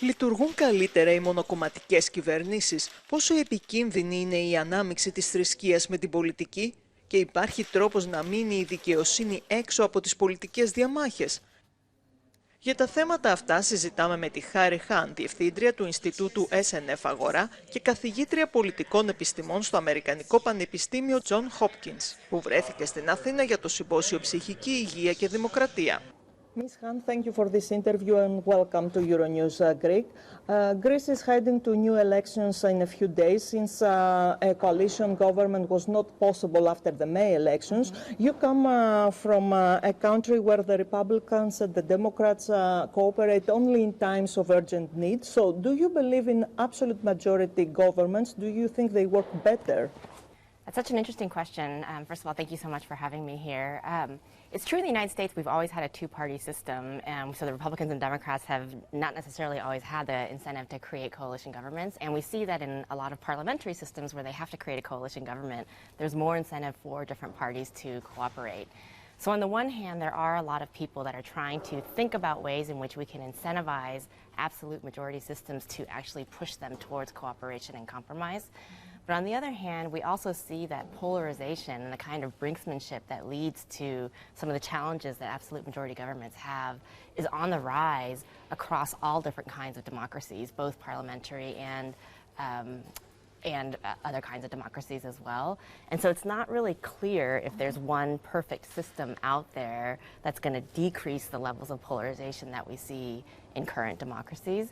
Λειτουργούν καλύτερα οι μονοκομματικές κυβερνήσεις? Πόσο επικίνδυνη είναι η ανάμειξη της θρησκείας με την πολιτική? Και υπάρχει τρόπος να μείνει η δικαιοσύνη έξω από τις πολιτικές διαμάχες? Για τα θέματα αυτά συζητάμε με τη Χάρι Χαν, διευθύντρια του Ινστιτούτου SNF Αγορά και καθηγήτρια πολιτικών επιστημών στο Αμερικανικό Πανεπιστήμιο Hopkins, που βρέθηκε στην Αθήνα για το Συμπόσιο Ψυχική Υγεία και Δημοκρατία. Ms. Han, thank you for this interview and welcome to Euronews Greek. Greece is heading to new elections in a few days since a coalition government was not possible after the May elections. You come from a country where the Republicans and the Democrats cooperate only in times of urgent need. So do you believe in absolute majority governments? Do you think they work better? That's such an interesting question. First of all, thank you so much for having me here. It's true in the United States we've always had a two-party system, so the Republicans and Democrats have not necessarily always had the incentive to create coalition governments, and we see that in a lot of parliamentary systems where they have to create a coalition government, there's more incentive for different parties to cooperate. So on the one hand, there are a lot of people that are trying to think about ways in which we can incentivize absolute majority systems to actually push them towards cooperation and compromise. But on the other hand, we also see that polarization and the kind of brinksmanship that leads to some of the challenges that absolute majority governments have is on the rise across all different kinds of democracies, both parliamentary and other kinds of democracies as well. And so it's not really clear if there's one perfect system out there that's going to decrease the levels of polarization that we see in current democracies.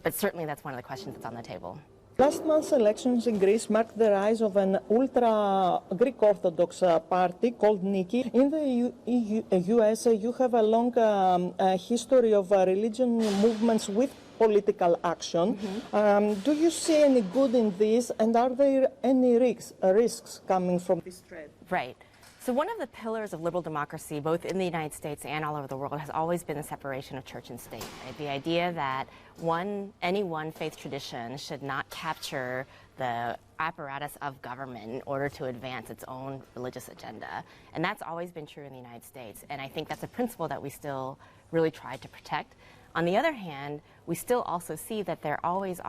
But certainly that's one of the questions that's on the table. Last month's elections in Greece marked the rise of an ultra-Greek Orthodox party called Niki. In the US, you have a long history of religion movements with political action. Do you see any good in this, and are there any risks coming from this trend? Right. So one of the pillars of liberal democracy, both in the United States and all over the world, has always been the separation of church and state. Right? The idea that any one faith tradition should not capture the apparatus of government in order to advance its own religious agenda. And that's always been true in the United States. And I think that's a principle that we still really try to protect. On the other hand, we still also see that there always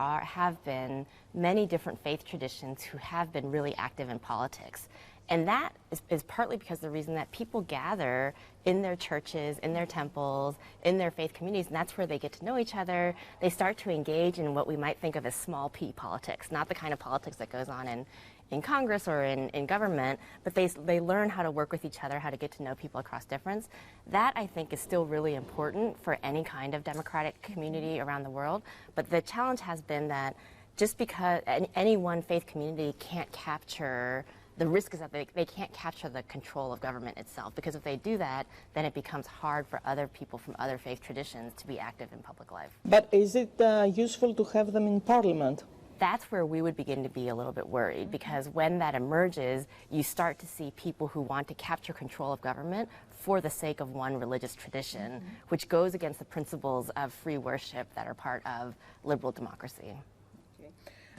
have been many different faith traditions who have been really active in politics. And that is partly because of the reason that people gather in their churches, in their temples, in their faith communities, and that's where they get to know each other. They start to engage in what we might think of as small p politics, not the kind of politics that goes on in Congress or in government, but they learn how to work with each other, how to get to know people across difference. That, I think, is still really important for any kind of democratic community around the world. But the challenge has been that just because any one faith community can't capture, the risk is that they can't capture the control of government itself, because if they do that, then it becomes hard for other people from other faith traditions to be active in public life. But is it useful to have them in parliament? That's where we would begin to be a little bit worried, because when that emerges, you start to see people who want to capture control of government for the sake of one religious tradition, which goes against the principles of free worship that are part of liberal democracy.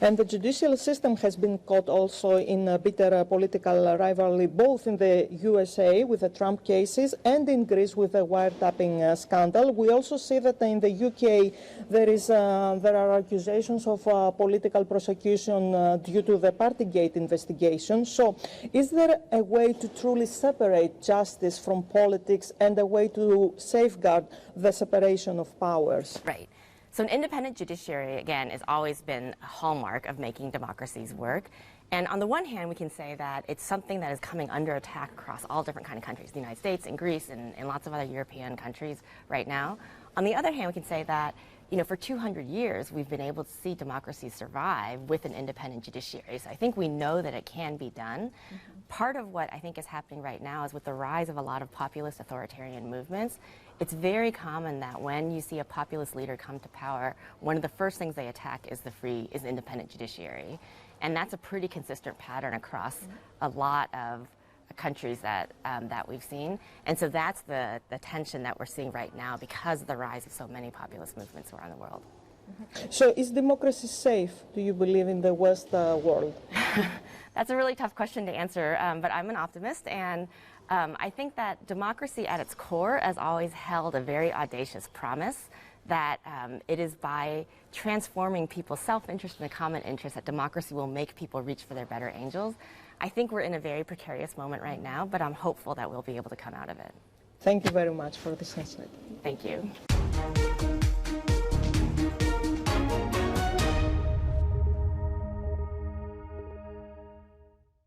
And the judicial system has been caught also in a bitter political rivalry, both in the USA with the Trump cases and in Greece with the wiretapping scandal. We also see that in the UK there are accusations of political prosecution due to the Partygate investigation. So is there a way to truly separate justice from politics and a way to safeguard the separation of powers? Right. So an independent judiciary, again, has always been a hallmark of making democracies work. And on the one hand, we can say that it's something that is coming under attack across all different kinds of countries, the United States and Greece and lots of other European countries right now. On the other hand, we can say that, you know, for 200 years, we've been able to see democracies survive with an independent judiciary. So I think we know that it can be done. Part of what I think is happening right now is with the rise of a lot of populist authoritarian movements, it's very common that when you see a populist leader come to power, one of the first things they attack is the independent judiciary. And that's a pretty consistent pattern across a lot of countries that we've seen. And so that's the tension that we're seeing right now because of the rise of so many populist movements around the world. So is democracy safe, do you believe, in the West world? That's a really tough question to answer, but I'm an optimist, and I think that democracy at its core has always held a very audacious promise that it is by transforming people's self-interest and the common interest that democracy will make people reach for their better angels. I think we're in a very precarious moment right now, but I'm hopeful that we'll be able to come out of it. Thank you very much for this insight. Thank you.